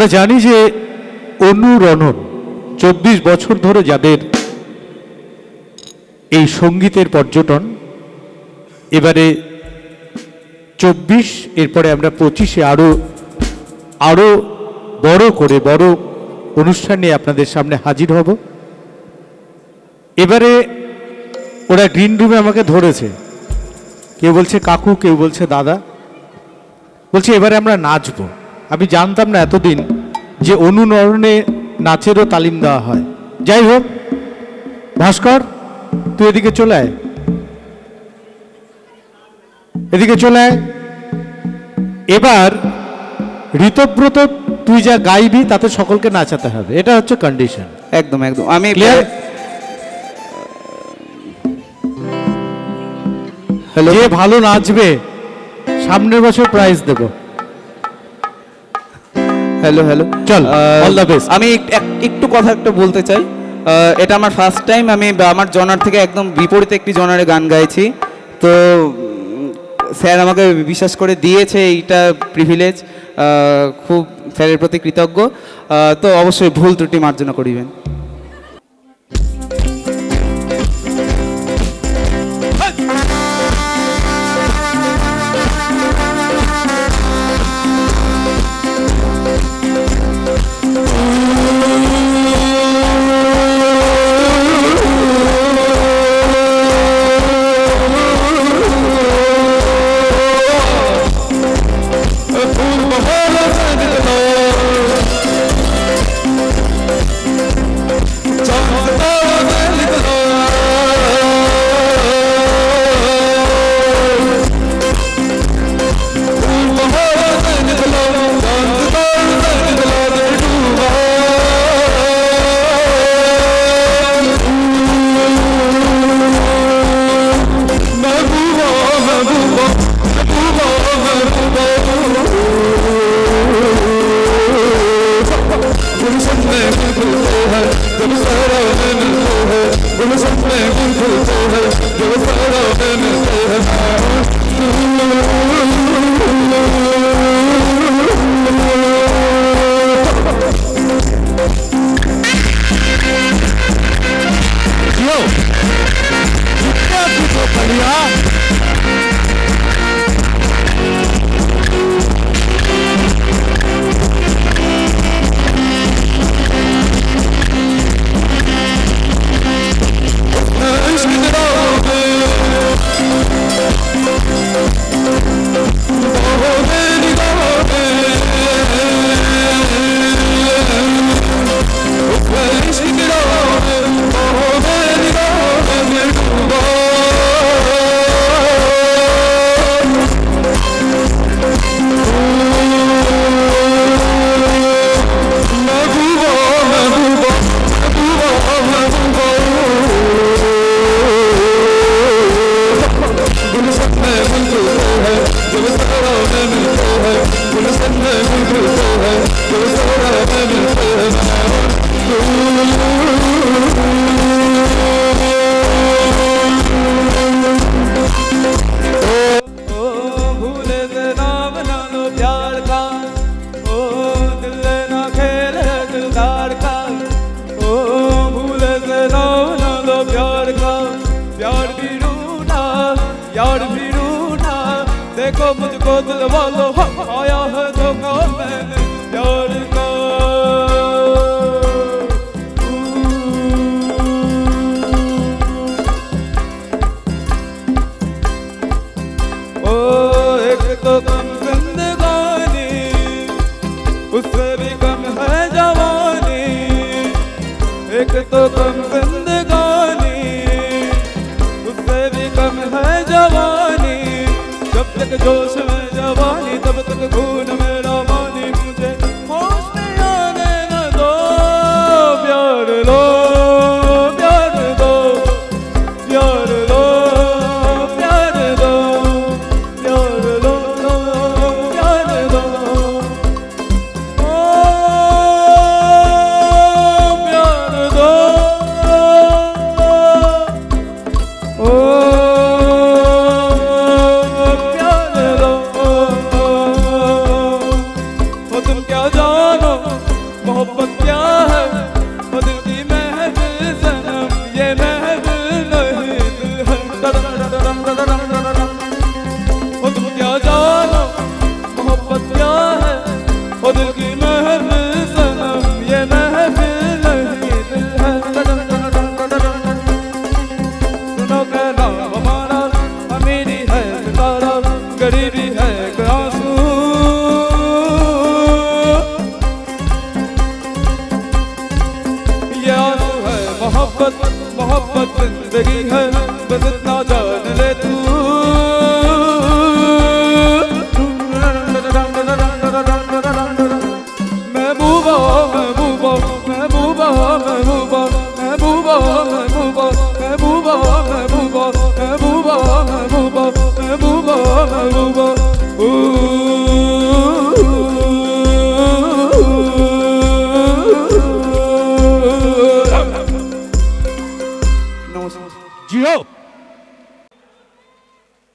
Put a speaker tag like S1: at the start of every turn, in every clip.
S1: আমরা জানি যে অনুরণন 24 বছর ধরে যাদের এই সঙ্গীতের পর্যটন, এবারে 24, এরপরে আমরা 25-এ আরো বড় করে বড় অনুষ্ঠান নিয়ে আপনাদের সামনে হাজির হব। এবারে ওরা গ্রিন রুমে আমাকে ধরেছে, কেউ বলছে কাকু, কেউ বলছে দাদা, বলছে এবারে আমরা নাচবো। আমি জানতাম না এতদিন যে অনুরণনে নাচেরও তালিম দেওয়া হয়। যাই হোক, ভাস্কর তুই এদিকে চলে আয়, এদিকে চলে আয়। এবার ঋতব্রত তুই যা গাইবি তাতে সকলকে নাচাতে হবে, এটা হচ্ছে কন্ডিশন।
S2: একদম একদম। আমি
S1: ক্লিয়ার? যে ভালো নাচবে সামনের বছর প্রাইজ দেব।
S2: হ্যালো হ্যালো,
S1: চল, অল দ্য বেস্ট।
S2: আমি একটু কথা একটু বলতে চাই। এটা আমার ফার্স্ট টাইম আমি আমার জনার থেকে একদম বিপরীতে একটি জনারে গান গাইছি। তো স্যার আমাকে বিশ্বাস করে দিয়েছে এইটা প্রিভিলেজ, খুব স্যারের প্রতি কৃতজ্ঞ। তো অবশ্যই ভুল ত্রুটি মার্জনা করিবেন।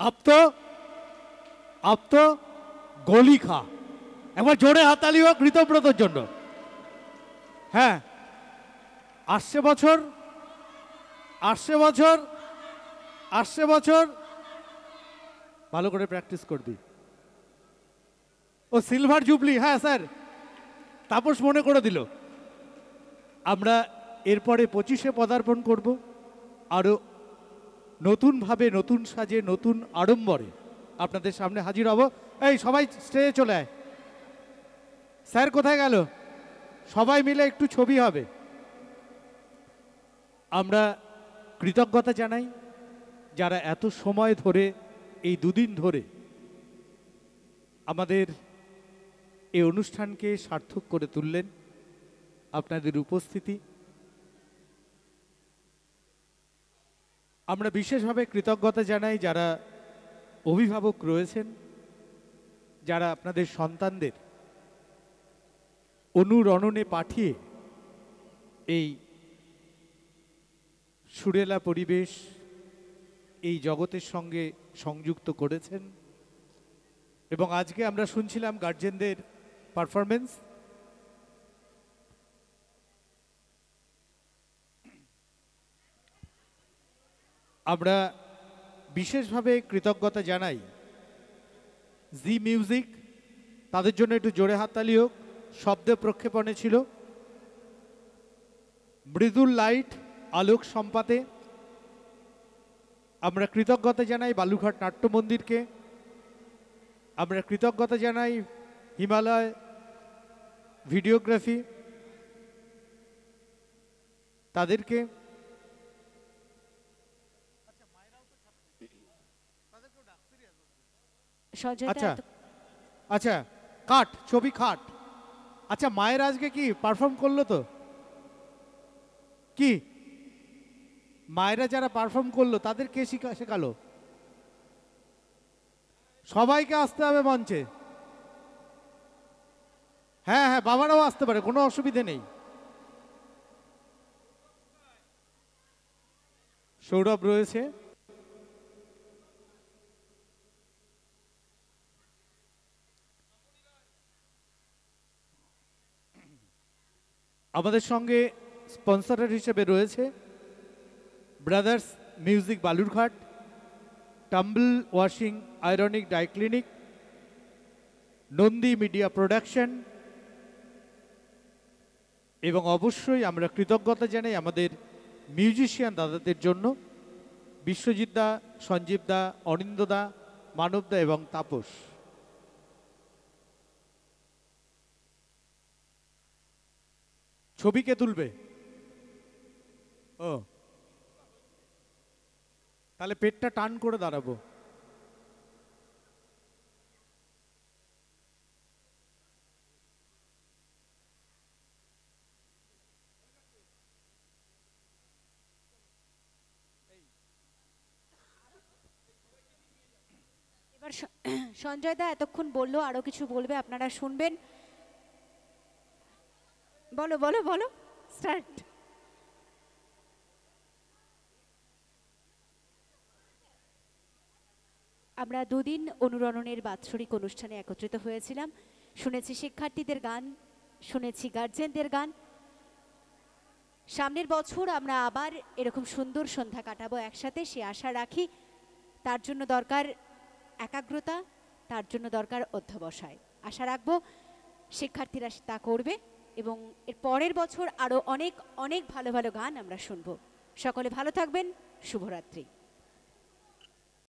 S1: अब तो গলি খা। একবার জোরে হাততালি হোক ঋতব্রতর জন্য। হ্যাঁ, আসছে বছর ভালো করে প্র্যাকটিস করবি। ও সিলভার জুবলি, হ্যাঁ স্যার, তাপস মনে করে দিল। আমরা এরপরে 25-এ পদার্পণ করব, আরও নতুনভাবে, নতুন সাজে, নতুন আড়ম্বরে আপনাদের সামনে হাজির হব। এই সবাই স্টেজে চলে আয়। স্যার কোথায় গেল? সবাই মিলে একটু ছবি হবে। আমরা কৃতজ্ঞতা জানাই যারা এত সময় ধরে, এই দুদিন ধরে আমাদের এই অনুষ্ঠানকে সার্থক করে তুললেন। আপনাদের উপস্থিতি আমরা বিশেষভাবে কৃতজ্ঞতা জানাই যারা অভিভাবক রয়েছেন, যারা আপনাদের সন্তানদের অনুরণনে পাঠিয়ে এই সুরেলা পরিবেশ, এই জগতের সঙ্গে সংযুক্ত করেছেন। এবং আজকে আমরা শুনছিলাম গার্জেনদের পারফরমেন্স। আমরা বিশেষভাবে কৃতজ্ঞতা জানাই জি মিউজিক, তাদের জন্য একটু জোরে হাততালি হোক। শব্দ প্রক্ষেপণে ছিল মৃদুল লাইট, আলোক সম্পাতে। আমরা কৃতজ্ঞতা জানাই বালুরঘাট নাট্য মন্দিরকে। আমরা কৃতজ্ঞতা জানাই হিমালয় ভিডিওগ্রাফি, তাদেরকে। আচ্ছা আচ্ছা, কাট ছবি খাট। আচ্ছা, মায়ের আজকে কি পারফর্ম করলো? তো কি মায়েরা যারা পারফর্ম করলো তাদের কে শেখালো? সবাইকে আসতে হবে মঞ্চে। হ্যাঁ হ্যাঁ, বাবারাও আসতে পারে, কোনো অসুবিধে নেই। সৌরভ রয়েছে। আমাদের সঙ্গে স্পন্সরার হিসেবে রয়েছে brothers music Balurghat, tumble washing ironing dry clinic, Nandi media production, এবং অবশ্যই আমরা কৃতজ্ঞতা জানাই আমাদের মিউজিশিয়ান দাদাদের জন্য, বিশ্বজিৎ দা, সঞ্জীব দা, অনিন্দ দা, মানব দা এবং তাপস। ছবি কে তুলবে? ও, তাহলে পেটটা টান করে দাঁড়াবো।
S3: এবার সঞ্জয় দা এতক্ষণ বললো, আরো কিছু বলবে, আপনারা শুনবেন। বলো বলো বলো, স্টার্ট। আমরা দুদিন অনুরণনের বাৎসরিক অনুষ্ঠানে একত্রিত হয়েছিলাম। শুনেছি শিক্ষার্থীদের গান, শুনেছি গার্জেনদের গান। সামনের বছর আমরা আবার এরকম সুন্দর সন্ধ্যা কাটাবো একসাথে, সে আশা রাখি। তার জন্য দরকার একাগ্রতা, তার জন্য দরকার অধ্যবসায়। আশা রাখবো শিক্ষার্থীরা তা করবে এবং এর পরের বছর আরও অনেক অনেক ভালো ভালো গান আমরা শুনবো। সকলে ভালো থাকবেন। শুভরাত্রি।